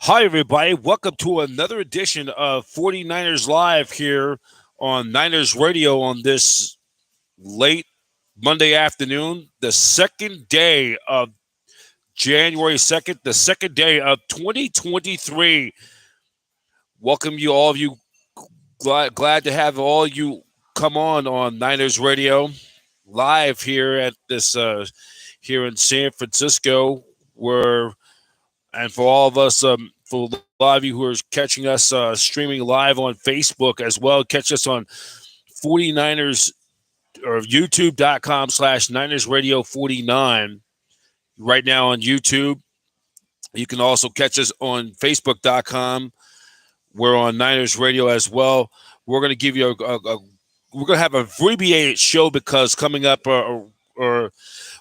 Hi, everybody. Welcome to another edition of 49ers Live here on Niners Radio on this late Monday afternoon, the second day of January 2nd, the second day of 2023. Welcome you, all of you. Glad to have all you come on Niners Radio live here at this here in San Francisco, where and for all of us, for a lot of you who are catching us streaming live on Facebook as well, catch us on 49ers or youtube.com/Niners Radio 49 right now on YouTube. You can also catch us on Facebook.com. We're on Niners Radio as well. We're going to give you we're going to have an abbreviated show because coming up or we're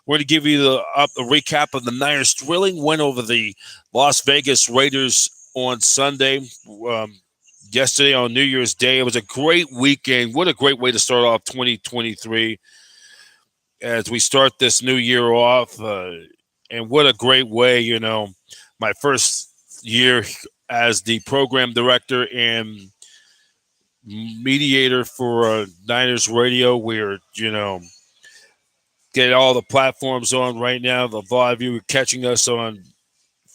going to give you a recap of the Niners' thrilling win over the Las Vegas Raiders on Sunday. Yesterday on New Year's Day, it was a great weekend. What a great way to start off 2023 as we start this new year off. And what a great way, my first year as the program director and mediator for Niners Radio. We're, get all the platforms on right now. A lot of you are catching us on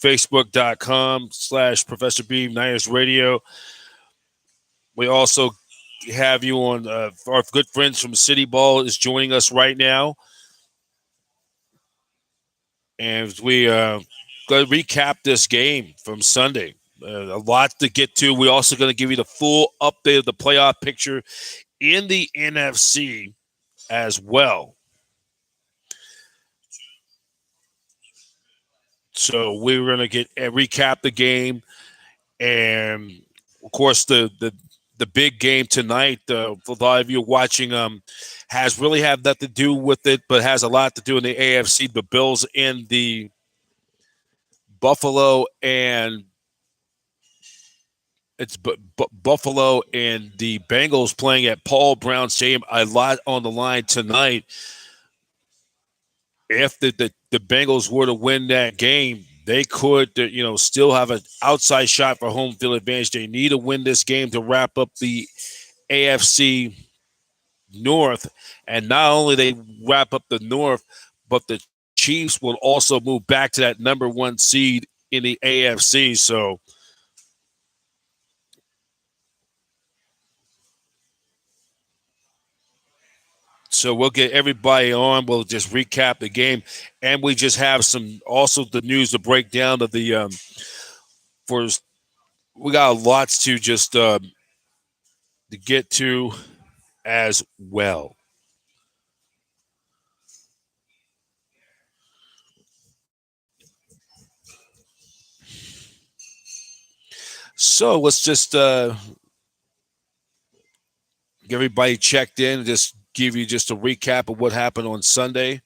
Facebook.com/Professor B Niners Radio. We also have you on our good friends from City Ball is joining us right now. And we going to recap this game from Sunday. A lot to get to. We're also going to give you the full update of the playoff picture in the NFC as well. So we're going to recap the game, and of course the big game tonight. For a lot of you watching, has really have nothing to do with it, but has a lot to do in the AFC. The Bills and the Buffalo, and it's Buffalo and the Bengals playing at Paul Brown Stadium. A lot on the line tonight. If the Bengals were to win that game, they could, still have an outside shot for home field advantage. They need to win this game to wrap up the AFC North. And not only they wrap up the North, but the Chiefs will also move back to that number one seed in the AFC. So we'll get everybody on. We'll just recap the game, and we just have the news to break down of the we got lots to just to get to as well. So let's just get everybody checked in and just give you just a recap of what happened on Sunday.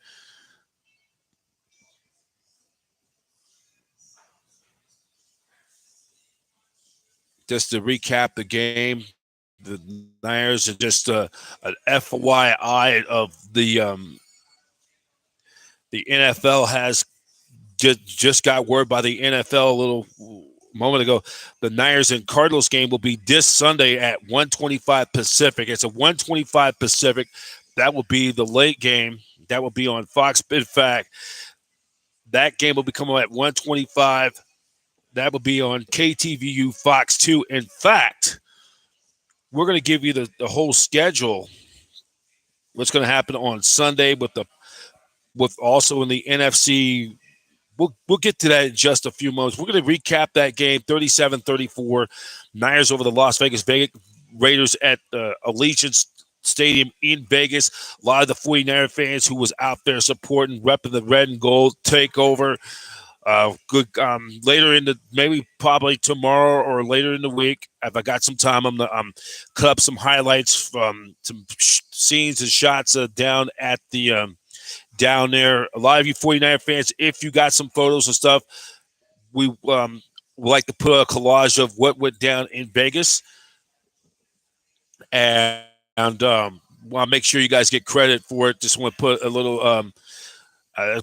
Just to recap the game, the Niners are just an FYI of the NFL has just got word by the NFL a little moment ago. The Niners and Cardinals game will be this Sunday at 1:25 Pacific. It's a 1:25 Pacific. That will be the late game. That will be on Fox. In fact, that game will be coming at 1:25. That will be on KTVU Fox 2. In fact, we're going to give you the whole schedule. What's going to happen on Sunday with also in the NFC. We'll get to that in just a few moments. We're going to recap that game, 37-34, Niners over the Las Vegas Raiders at Allegiant Stadium in Vegas. A lot of the 49er fans who was out there supporting, repping the red and gold takeover. Good. Later in the maybe probably tomorrow or later in the week, if I got some time, I'm gonna cut up some highlights from some scenes and shots down at the down there. A lot of you 49er fans, if you got some photos and stuff, we would like to put a collage of what went down in Vegas, and want to make sure you guys get credit for it. Just want to put a little.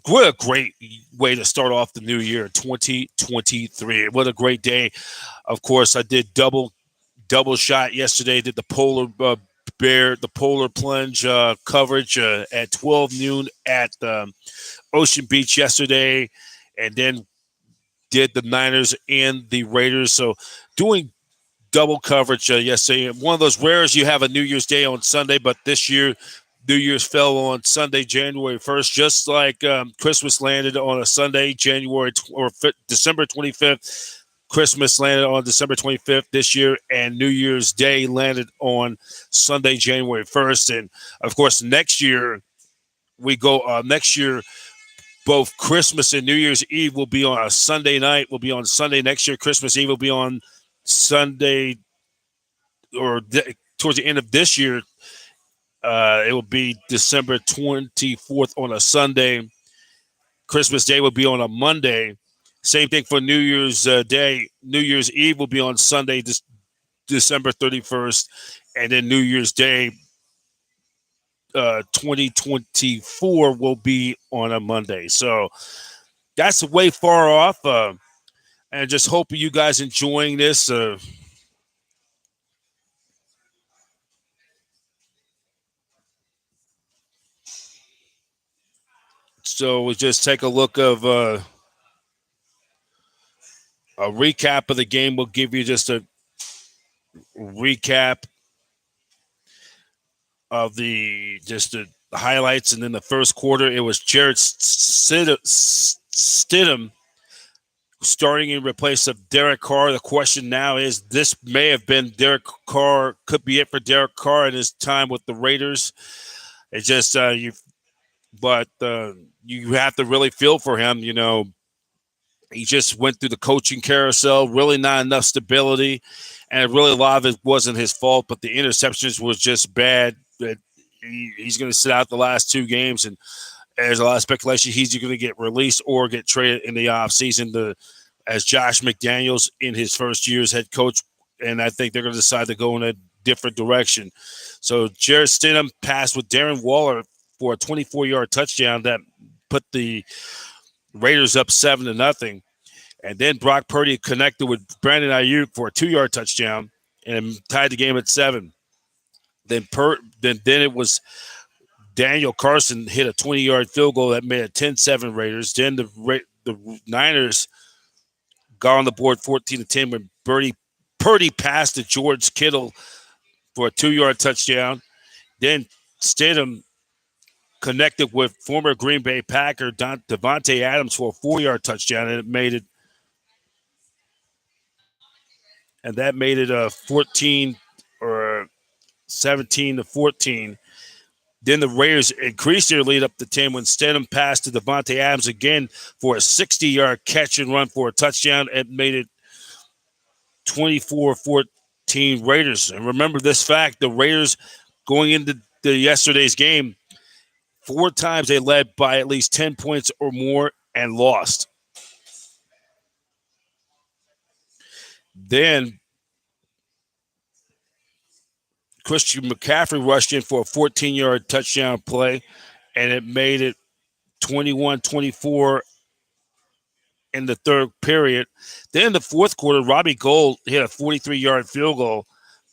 What a great way to start off the new year, 2023. What a great day. Of course, I did double shot yesterday. Did the polar plunge coverage at 12 noon at Ocean Beach yesterday, and then did the Niners and the Raiders. So doing double coverage yesterday. One of those rares you have a New Year's Day on Sunday, but this year New Year's fell on Sunday, January 1st, just like Christmas landed on a Sunday, December 25th. Christmas landed on December 25th this year, and New Year's Day landed on Sunday, January 1st. And of course, next year we go. Next year, both Christmas and New Year's Eve will be on a Sunday night. Will be on Sunday next year. Christmas Eve will be on Sunday, or towards the end of this year. It will be December 24th on a Sunday. Christmas Day will be on a Monday. Same thing for New Year's Day. New Year's Eve will be on Sunday, December 31st, and then New Year's Day 2024 will be on a Monday. So that's way far off. And just hope you guys enjoying this. So we'll just take a look of a recap of the game. We'll give you just a recap of the highlights, and then the first quarter, it was Jared Stidham starting in place of Derek Carr. The question now is, this may have been Derek Carr, could be it for Derek Carr in his time with the Raiders. It's just but you have to really feel for him. You know, he just went through the coaching carousel, really not enough stability, and really a lot of it wasn't his fault, but the interceptions was just bad. He's going to sit out the last two games, and there's a lot of speculation he's going to get released or get traded in the offseason as Josh McDaniels in his first year as head coach, and I think they're going to decide to go in a different direction. So Jared Stidham passed with Darren Waller for a 24-yard touchdown that put the Raiders up 7-0. And then Brock Purdy connected with Brandon Ayuk for a 2-yard touchdown and tied the game at 7. Then it was Daniel Carson hit a 20-yard field goal that made it 10-7 Raiders. Then the Niners got on the board 14-10 when Purdy passed to George Kittle for a 2-yard touchdown. Then Stidham connected with former Green Bay Packer Devontae Adams for a 4-yard touchdown, and that made it a 14 or 17-14. Then the Raiders increased their lead up to 10 when Stidham passed to Devontae Adams again for a 60-yard catch and run for a touchdown. It made it 24-14 Raiders. And remember this fact, the Raiders going into yesterday's game, 4 times they led by at least 10 points or more and lost. Then Christian McCaffrey rushed in for a 14-yard touchdown play, and it made it 21-24 in the third period. Then in the fourth quarter, Robbie Gould hit a 43-yard field goal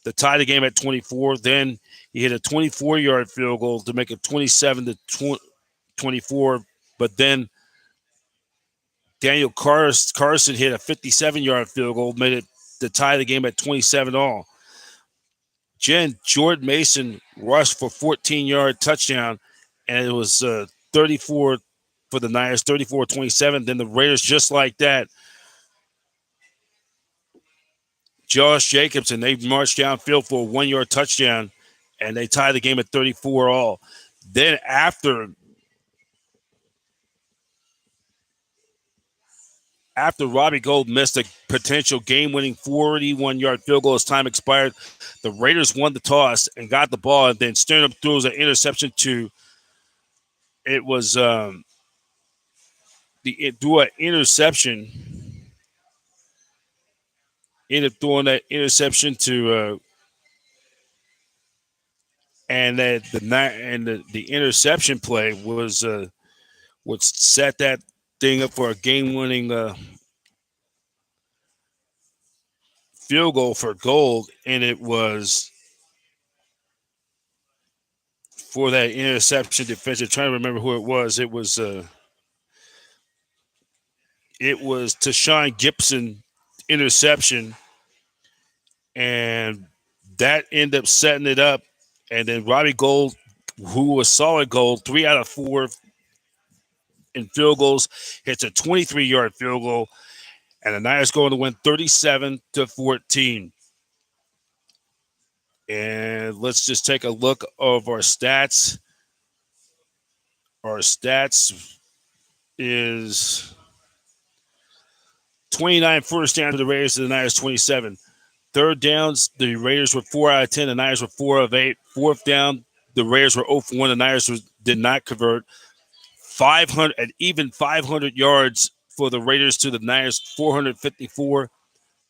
to tie the game at 24. Then he hit a 24-yard field goal to make it 27-24. But then Daniel Carson hit a 57-yard field goal, made it to tie the game at 27-all. Jordan Mason rushed for 14-yard touchdown, and it was 34 for the Niners, 34-27. Then the Raiders, just like that, Josh Jacobson, they marched downfield for a 1-yard touchdown, and they tied the game at 34-all. Then after After Robbie Gold missed a potential game-winning 41-yard field goal as time expired, the Raiders won the toss and got the ball, and then Sternum throws an interception to it was the it threw an interception. Ended up throwing that interception to and that the interception play was what set that thing up for a game-winning field goal for Gold, and it was for that interception defensive. Trying to remember who it was. It was Tashawn Gibson interception, and that ended up setting it up. And then Robbie Gold, who was solid gold, 3 out of 4 in field goals, hits a 23-yard field goal, and the Niners going to win 37-14. And let's just take a look of our stats. Our stats is 29 first down to the Raiders, to the Niners 27. Third downs, the Raiders were 4 out of 10. The Niners were 4 of 8. Fourth down, the Raiders were 0 for 1. The Niners did not convert. 500 and even 500 yards for the Raiders to the Niners 454.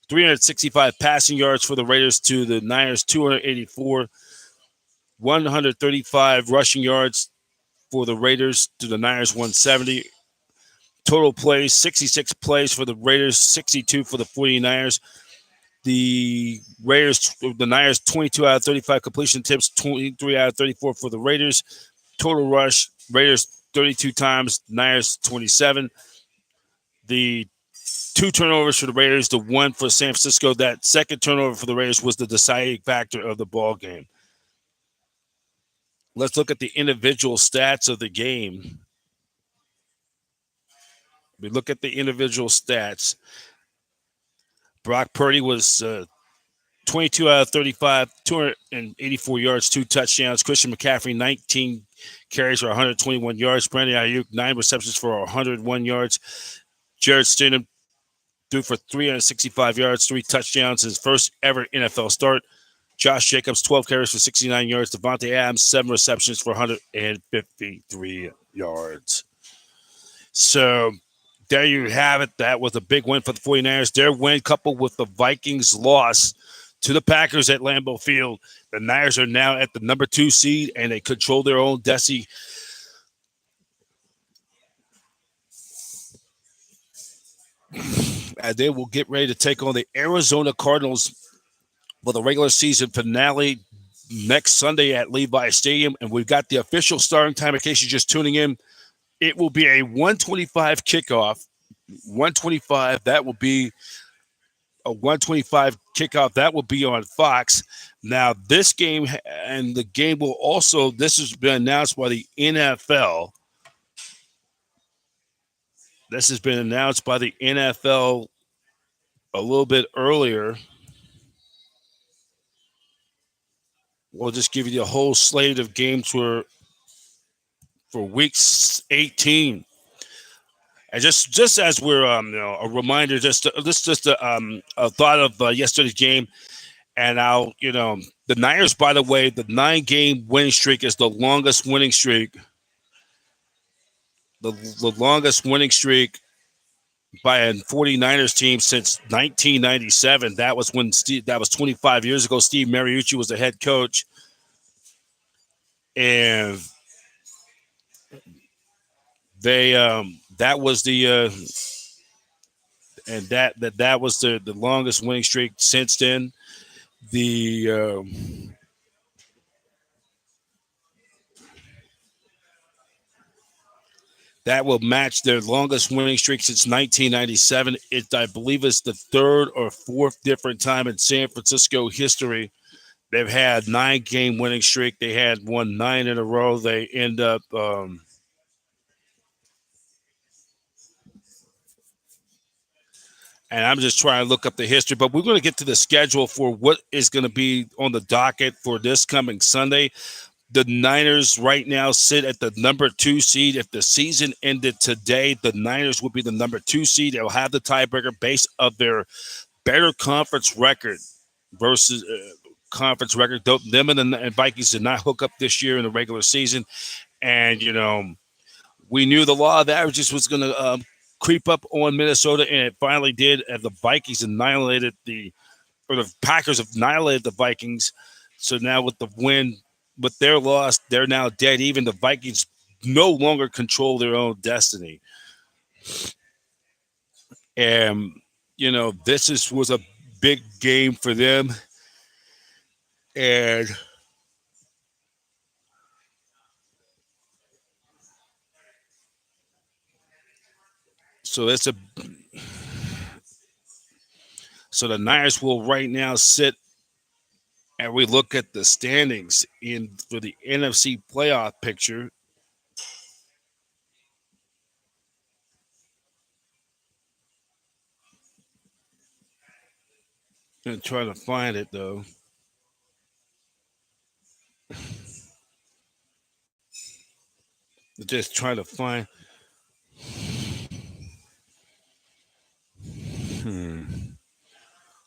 365 passing yards for the Raiders to the Niners 284. 135 rushing yards for the Raiders to the Niners 170. Total plays, 66 plays for the Raiders, 62 for the 49ers. The Niners, 22 out of 35 completion attempts, 23 out of 34 for the Raiders. Total rush, Raiders 32 times, Niners 27. The 2 turnovers for the Raiders, the 1 for San Francisco. That second turnover for the Raiders was the deciding factor of the ball game. Let's look at the individual stats of the game. We look at the individual stats. Brock Purdy was 22 out of 35, 284 yards, 2 touchdowns. Christian McCaffrey, 19 carries for 121 yards. Brandon Ayuk, 9 receptions for 101 yards. Jared Stidham threw for 365 yards, 3 touchdowns, his first ever NFL start. Josh Jacobs, 12 carries for 69 yards. Devontae Adams, 7 receptions for 153 yards. So there you have it. That was a big win for the 49ers. Their win coupled with the Vikings' loss to the Packers at Lambeau Field. The Niners are now at the number 2 seed, and they control their own destiny. And they will get ready to take on the Arizona Cardinals for the regular season finale next Sunday at Levi Stadium. And we've got the official starting time in case you're just tuning in. It will be a 125 kickoff. 125, that will be a 125 kickoff. That will be on Fox. Now, this game and the game will also, this has been announced by the NFL. This has been announced by the NFL a little bit earlier. We'll just give you the whole slate of games for weeks 18. And just as we're a reminder, just a thought of yesterday's game, and the Niners, by the way, the 9-game winning streak is the longest winning streak. The longest winning streak by a 49ers team since 1997. That was that was 25 years ago. Steve Mariucci was the head coach, and they that was the and that was the longest winning streak since then. That will match their longest winning streak since 1997. I believe it's the 3rd or 4th different time in San Francisco history they've had 9-game winning streak. They had won 9 in a row. They end up and I'm just trying to look up the history, but we're going to get to the schedule for what is going to be on the docket for this coming Sunday. The Niners right now sit at the number 2 seed. If the season ended today, the Niners would be the number 2 seed. They'll have the tiebreaker based of their better conference record versus conference record. Them and Vikings did not hook up this year in the regular season, and we knew the law of averages was going to creep up on Minnesota, and it finally did. And the Vikings annihilated the Packers annihilated the Vikings. So now with the win, with their loss, they're now dead. Even the Vikings no longer control their own destiny. And was a big game for them, and so the Niners will right now sit, and we look at the standings in for the NFC playoff picture. I'm trying to find it though. Just trying to find. Hmm.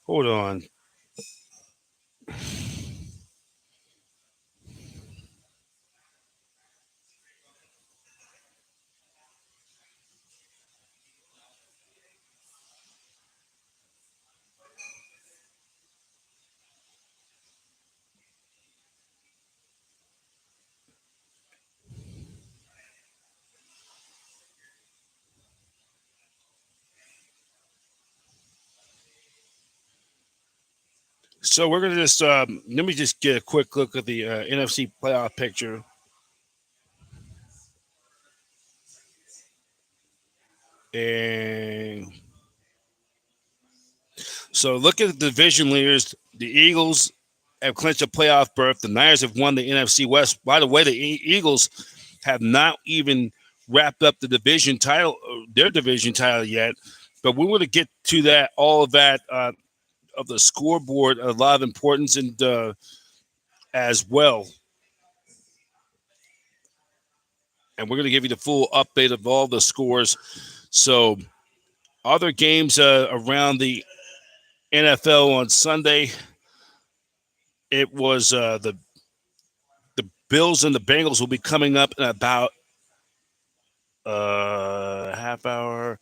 Hold on. So we're gonna just let me just get a quick look at the NFC playoff picture. And so look at the division leaders. The Eagles have clinched a playoff berth. The Niners have won the NFC West. By the way, the Eagles have not even wrapped up their division title yet. But we want to get to that, all of that of the scoreboard, a lot of importance and as well. And we're going to give you the full update of all the scores. So other games around the NFL on Sunday, it was the Bills and the Bengals will be coming up in about half hour,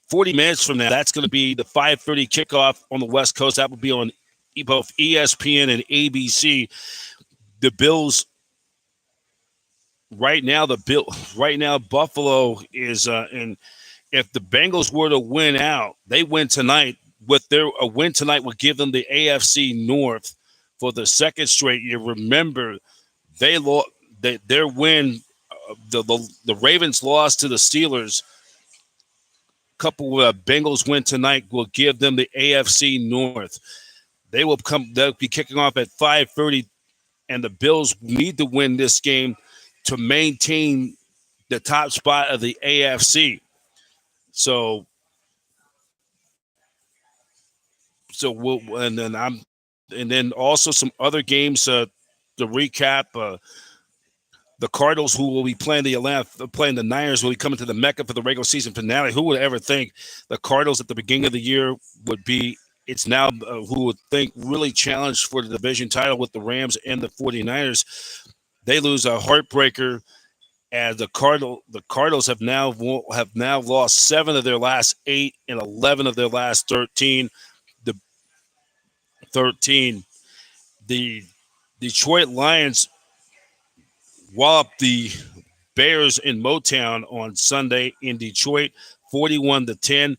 40 minutes from now. That's going to be the 5:30 kickoff on the West Coast. That will be on both ESPN and ABC. The Bills right now, Buffalo is in. If the Bengals were to win out, they win tonight. A win tonight would give them the AFC North for the second straight year. Remember, they lost their win. The Ravens lost to the Steelers. Couple with a Bengals win tonight will give them the AFC North. They'll be kicking off at 5:30, and the Bills need to win this game to maintain the top spot of the AFC. So and then also some other games to recap. The Cardinals, who will be playing the Niners, will be coming to the Mecca for the regular season finale. Who would ever think the Cardinals at the beginning of the year would be? It's now who would think really challenged for the division title with the Rams and the 49ers. They lose a heartbreaker, and the Cardinals have now lost 7 of their last 8 and 11 of their last 13. The Detroit Lions walloped the Bears in Motown on Sunday in Detroit, 41-10.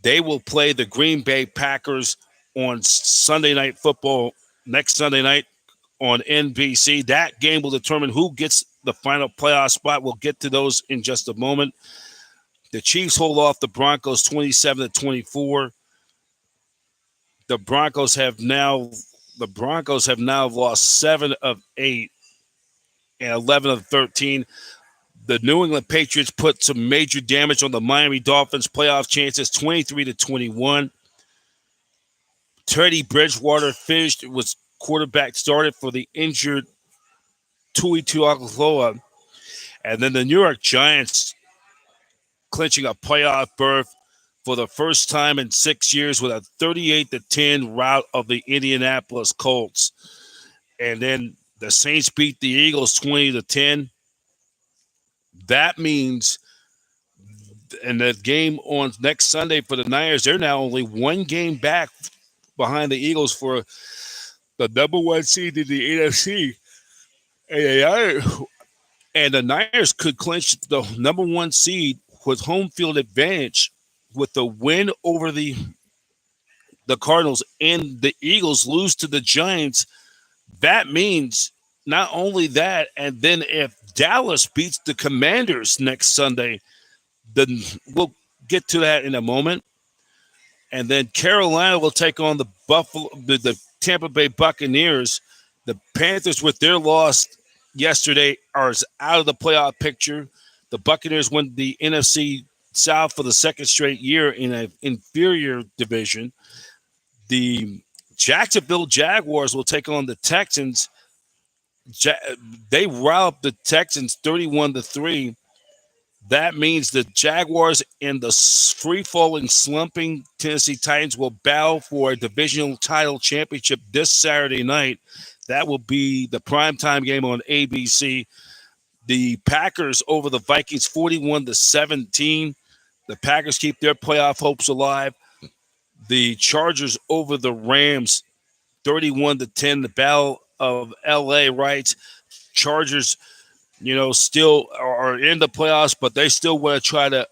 They will play the Green Bay Packers on Sunday Night Football next Sunday night on NBC. That game will determine who gets the final playoff spot. We'll get to those in just a moment. The Chiefs hold off the Broncos 27-24. The Broncos have now lost 7 of 8 and 11 of 13. The New England Patriots put some major damage on the Miami Dolphins' playoff chances, 23-21. Teddy Bridgewater started for the injured Tui Tuakaloa. And then the New York Giants clinching a playoff berth for the first time in 6 years with a 38-10 rout of the Indianapolis Colts. And then the Saints beat the Eagles 20-10. That means in the game on next Sunday for the Niners, they're now only one game back behind the Eagles for the number one seed in the NFC. And the Niners could clinch the number one seed with home field advantage with the win over the Cardinals and the Eagles lose to the Giants. That means not only that, and then if Dallas beats the Commanders next Sunday, then we'll get to that in a moment. And then Carolina will take on the Tampa Bay Buccaneers. The Panthers, with their loss yesterday, are out of the playoff picture. The Buccaneers won the NFC South for the second straight year in an inferior division. The Jacksonville Jaguars will take on the Texans. They routed the Texans 31-3. That means the Jaguars and the free-falling, slumping Tennessee Titans will battle for a divisional title championship this Saturday night. That will be the primetime game on ABC. The Packers over the Vikings 41-17. The Packers keep their playoff hopes alive. The Chargers over the Rams 31-10. The Battle of LA, right? Chargers, still are in the playoffs, but they still want to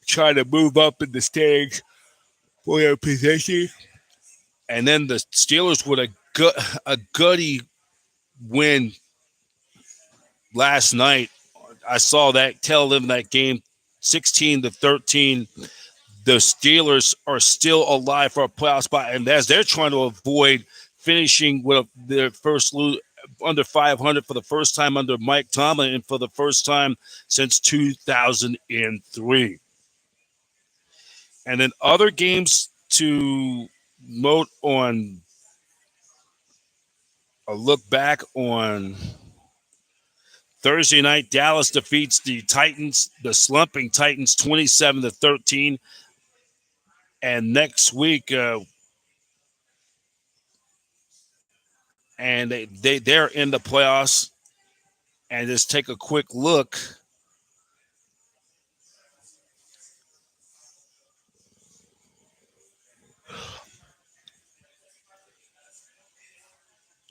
try to move up in the standings for their position. And then the Steelers with a gutty win last night. I saw that tell them that game 16-13. The Steelers are still alive for a playoff spot, and as they're trying to avoid finishing with their first lose under 500 for the first time under Mike Tomlin and for the first time since 2003. And then other games to note on a look back on Thursday night, Dallas defeats the Titans, the slumping Titans, 27-13. And next week, and they're in the playoffs. And just take a quick look.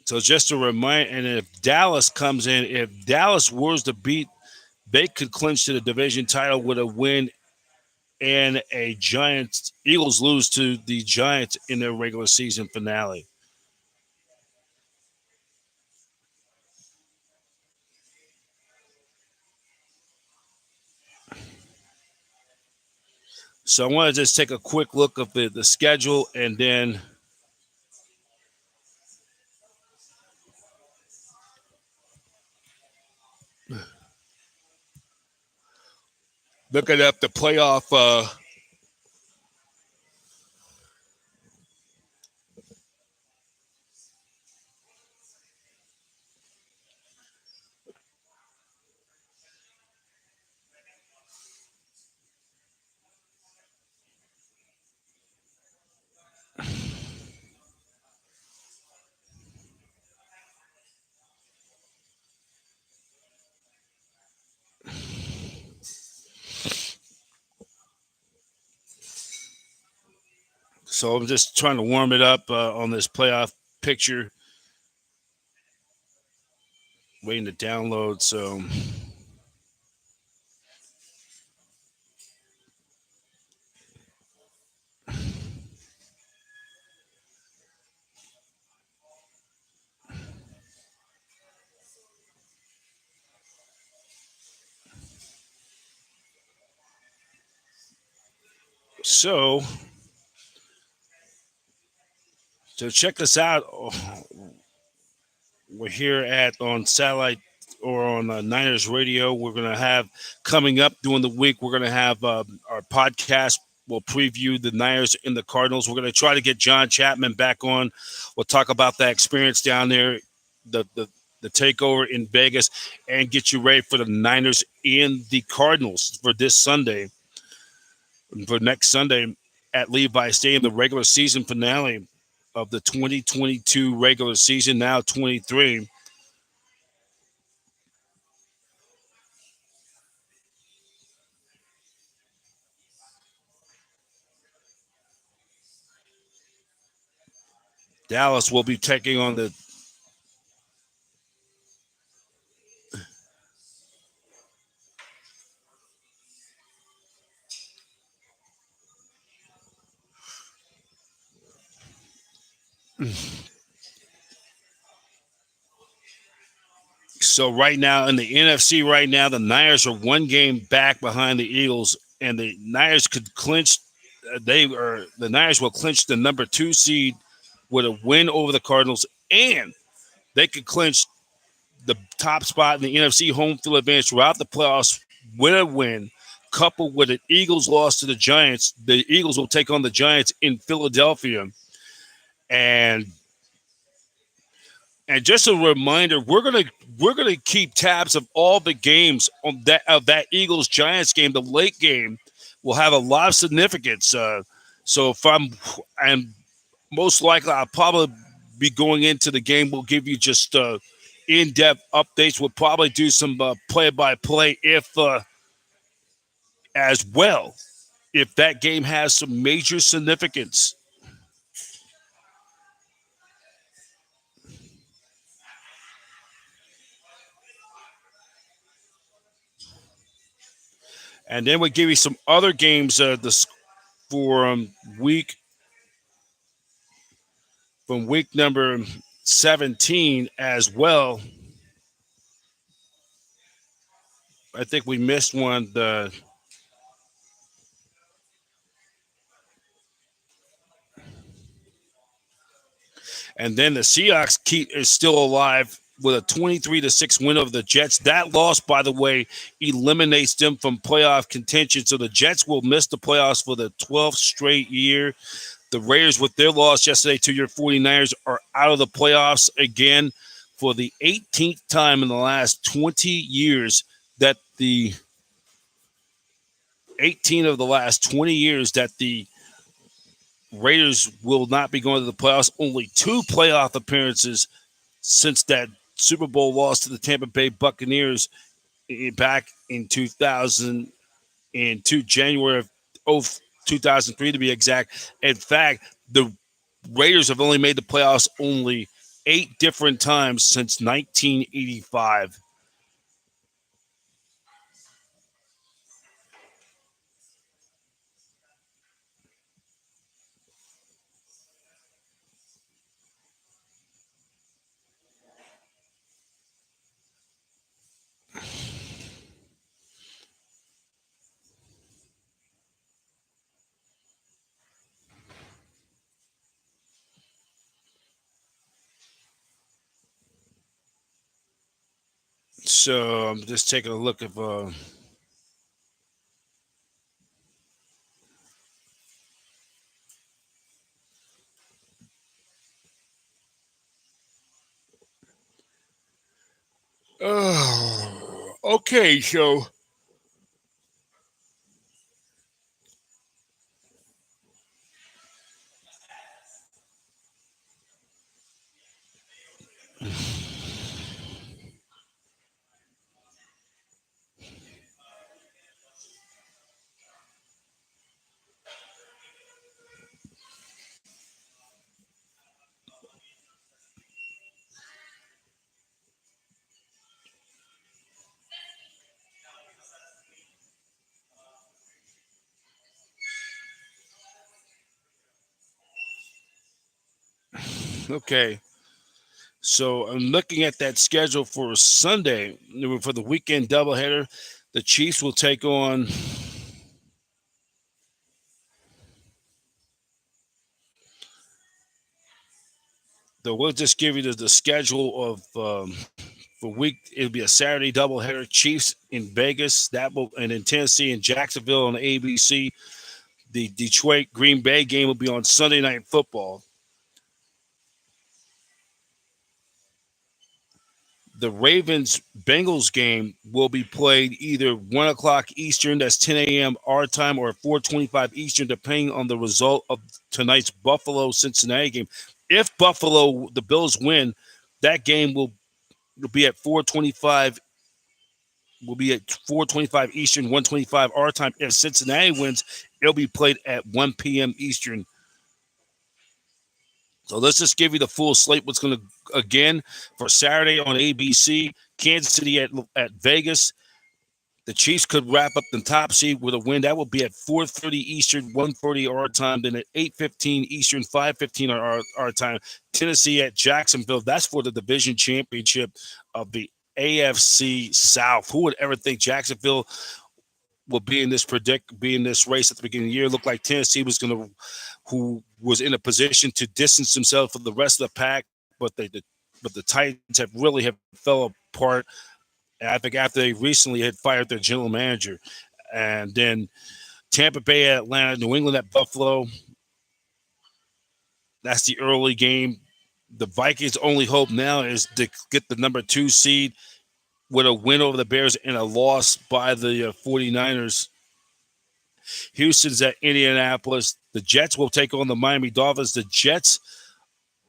So just a reminder, and if Dallas comes in, if Dallas was to beat, they could clinch to the division title with a win and a Giants. Eagles lose to the Giants in their regular season finale. So I want to just take a quick look of the schedule and then looking up the playoff so I'm just trying to warm it up on this playoff picture. Waiting to download. So check this out. We're here on satellite or on Niners Radio. We're going to have coming up during the week. We're going to have our podcast. We'll preview the Niners and the Cardinals. We're going to try to get John Chapman back on. We'll talk about that experience down there, the the takeover in Vegas, and get you ready for the Niners and the Cardinals for this Sunday, for next Sunday at Levi Stadium, the regular season finale of the 2022 regular season, now 23. Dallas will be taking on the. So right now in the NFC, right now the Niners are one game back behind the Eagles, and the Niners could clinch. The Niners will clinch the number 2 seed with a win over the Cardinals, and they could clinch the top spot in the NFC home field advantage throughout the playoffs with a win, coupled with an Eagles loss to the Giants. The Eagles will take on the Giants in Philadelphia, and And just a reminder, we're gonna keep tabs of all the games on that Eagles Giants game. The late game will have a lot of significance. So if I'm and most likely I'll probably be going into the game. We'll give you just in-depth updates. We'll probably do some play-by-play if as well if that game has some major significance. And then we give you some other games this for week from week number 17 as well. I think we missed one. And then the Seahawks is still alive with a 23-6 win over the Jets. That loss, by the way, eliminates them from playoff contention. So the Jets will miss the playoffs for the 12th straight year. The Raiders, with their loss yesterday to your 49ers, are out of the playoffs again for the 18th time in the last 20 years that the 18 of the last 20 years that the Raiders will not be going to the playoffs. Only 2 playoff appearances since that Super Bowl loss to the Tampa Bay Buccaneers back in 2002, January of 2003 to be exact. In fact, the Raiders have only made the playoffs only 8 different times since 1985. So I'm just taking a look at okay, so okay. So I'm looking at that schedule for Sunday for the weekend doubleheader. The Chiefs will take on. We'll just give you the schedule of for week. It'll be a Saturday doubleheader. Chiefs in Vegas. That will and in Tennessee and Jacksonville on the ABC. The Detroit Green Bay game will be on Sunday Night Football. The Ravens Bengals game will be played either 1 o'clock Eastern, that's 10 a.m. our time, or 4:25 Eastern, depending on the result of tonight's Buffalo Cincinnati game. If Buffalo, the Bills win, that game will be at 4:25. Will be at 4:25 Eastern, 1:25 our time. If Cincinnati wins, it'll be played at 1 p.m. Eastern. So let's just give you the full slate. What's going to again for Saturday on ABC? Kansas City at Vegas. The Chiefs could wrap up the top seed with a win. That will be at 4:30 Eastern, 1:30 our time. Then at 8:15 Eastern, 5:15 our time. Tennessee at Jacksonville. That's for the division championship of the AFC South. Who would ever think Jacksonville will be in this race at the beginning of the year? It looked like Tennessee was going to, who was in a position to distance himself from the rest of the pack, but the Titans have fell apart. And I think after they recently had fired their general manager, and then Tampa Bay at Atlanta, New England at Buffalo. That's the early game. The Vikings' only hope now is to get the number 2 seed with a win over the Bears and a loss by the 49ers. Houston's at Indianapolis. The Jets will take on the Miami Dolphins. The Jets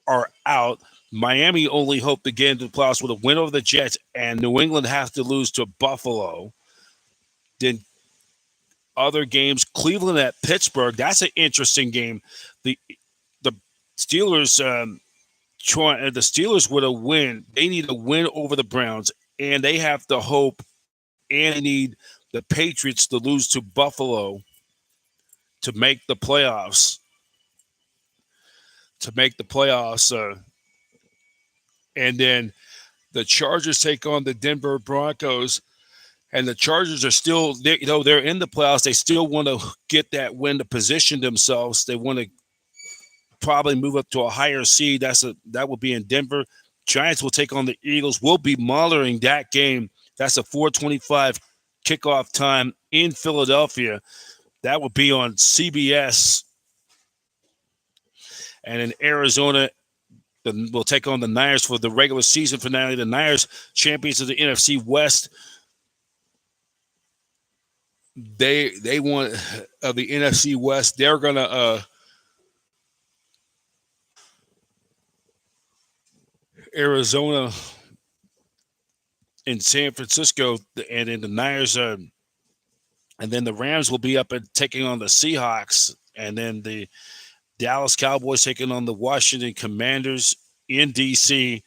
are out. Miami only hope to get into the playoffs with a win over the Jets, and New England has to lose to Buffalo. Then other games, Cleveland at Pittsburgh. That's an interesting game. The Steelers, the Steelers with a win. They need a win over the Browns, and they have to hope, and they need the Patriots to lose to Buffalo to make the playoffs. And then the Chargers take on the Denver Broncos, and the Chargers are still, they're in the playoffs. They still want to get that win to position themselves. They want to probably move up to a higher seed. That will be in Denver. Giants will take on the Eagles. We'll be monitoring that game. That's a 4:25 kickoff time in Philadelphia. That will be on CBS. And in Arizona, we'll take on the Niners for the regular season finale. The Niners, champions of the NFC West. They want of the NFC West. They're gonna Arizona in San Francisco, and then the Niners and then the Rams will be up and taking on the Seahawks, and then the Dallas Cowboys taking on the Washington Commanders in D.C.,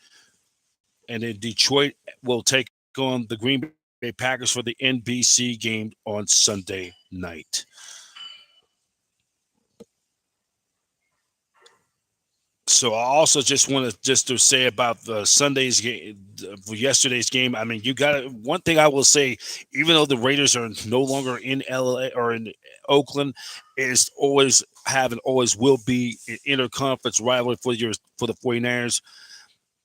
and then Detroit will take on the Green Bay Packers for the NBC game on Sunday night. So I also just want to say about the Sunday's game, yesterday's game. I mean, you got one thing I will say, even though the Raiders are no longer in LA or in Oakland, is always have and always will be an interconference rivalry for the 49ers,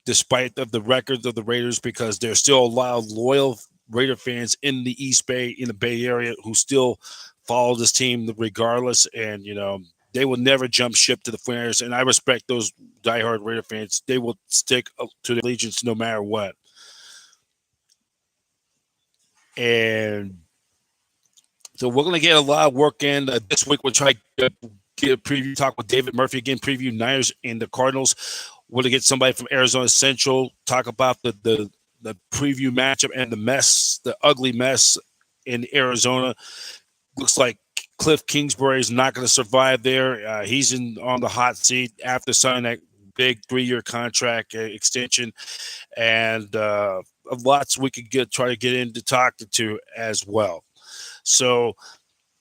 despite of the records of the Raiders, because there's still a lot of loyal Raider fans in the East Bay, in the Bay Area, who still follow this team regardless, and they will never jump ship to the 49ers, and I respect those diehard Raider fans. They will stick to their allegiance no matter what. And so we're going to get a lot of work in this week. We'll try to get a preview talk with David Murphy again, preview Niners and the Cardinals. We're going to get somebody from Arizona Central, talk about the preview matchup and the ugly mess in Arizona. Looks like Cliff Kingsbury is not going to survive there. He's on the hot seat after signing that big 3-year contract extension, and lots we could try to get into talking to as well. So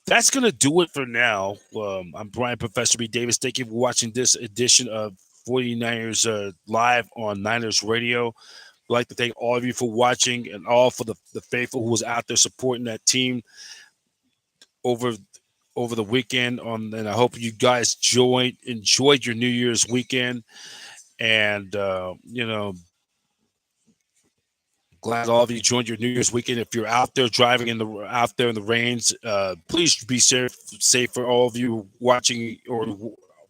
that's going to do it for now. I'm Brian Professor B. Davis. Thank you for watching this edition of 49ers Live on Niners Radio. I'd like to thank all of you for watching, and all for the faithful who was out there supporting that team over the weekend. And I hope you guys enjoyed your New Year's weekend. And glad all of you joined your New Year's weekend. If you're out there driving out there in the rains, please be safe for all of you watching, or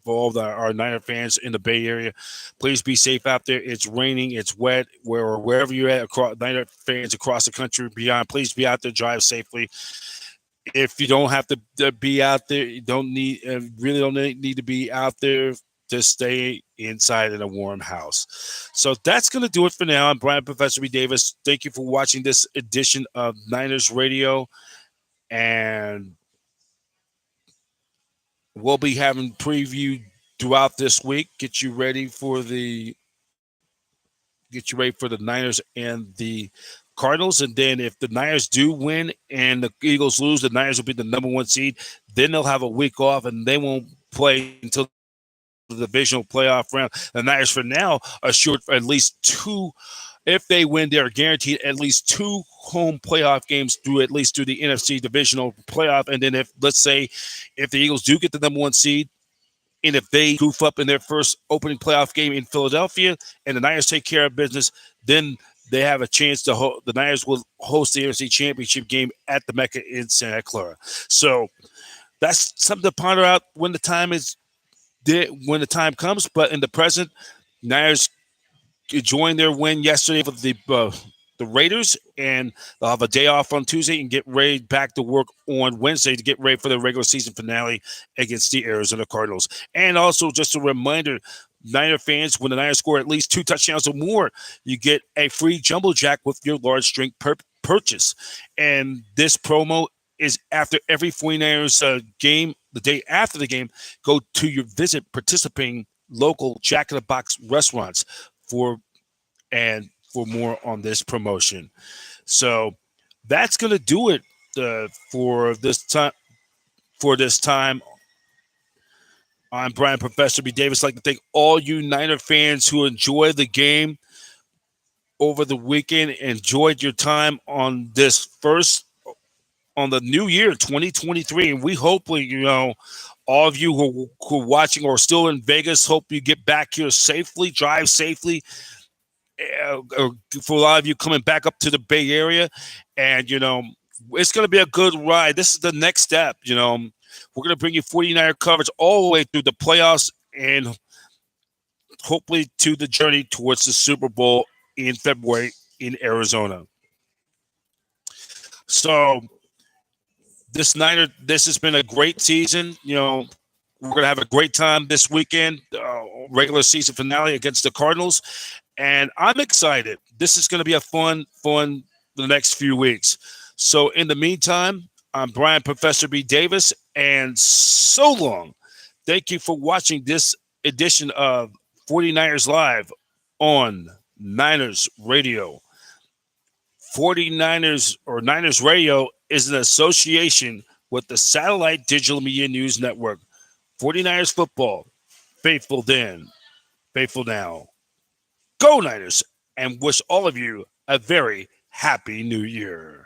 for all our Niner fans in the Bay Area. Please be safe out there. It's raining, it's wet, wherever you're at, across Niner fans across the country and beyond. Please be out there, drive safely. If you don't have to be out there, you don't need really don't need to be out there. Just stay inside in a warm house. So that's going to do it for now. I'm Brian Professor B. Davis. Thank you for watching this edition of Niners Radio. And we'll be having preview throughout this week. Get you ready for the Niners and the Cardinals. And then if the Niners do win and the Eagles lose, the Niners will be the number 1 seed. Then they'll have a week off and they won't play until the divisional playoff round. The Niners for now are short for at least 2. If they win, they're guaranteed at least 2 home playoff games through the NFC divisional playoff. And then let's say if the Eagles do get the number 1 seed, and if they goof up in their first opening playoff game in Philadelphia and the Niners take care of business, then they have a chance the Niners will host the NFC Championship game at the Mecca in Santa Clara. So that's something to ponder out when the time comes. But in the present, Niners enjoying their win yesterday with the Raiders, and they'll have a day off on Tuesday and get ready back to work on Wednesday to get ready for the regular season finale against the Arizona Cardinals. And also, just a reminder, Niner fans, when the Niners score at least 2 touchdowns or more, you get a free jumbo jack with your large drink purchase. And this promo is after every 49ers game. The day after the game, go to your visit participating local Jack in the Box restaurants for more on this promotion. So that's going to do it for this time. I'm Brian Professor B. Davis. I'd like to thank all you Niner fans who enjoyed the game over the weekend, enjoyed your time on the new year, 2023. And we hopefully, all of you who are watching or still in Vegas, hope you get back here safely, drive safely. For a lot of you coming back up to the Bay Area, and it's going to be a good ride. This is the next step. We're going to bring you 49er coverage all the way through the playoffs and hopefully to the journey towards the Super Bowl in February in Arizona. So this has been a great season. We're going to have a great time this weekend, regular season finale against the Cardinals. And I'm excited. This is going to be a fun the next few weeks. So in the meantime, I'm Brian Professor B. Davis, and so long. Thank you for watching this edition of 49ers Live on Niners Radio. 49ers or Niners Radio is an association with the Satellite Digital Media News Network. 49ers football, faithful then, faithful now. Go Niners, and wish all of you a very happy new year.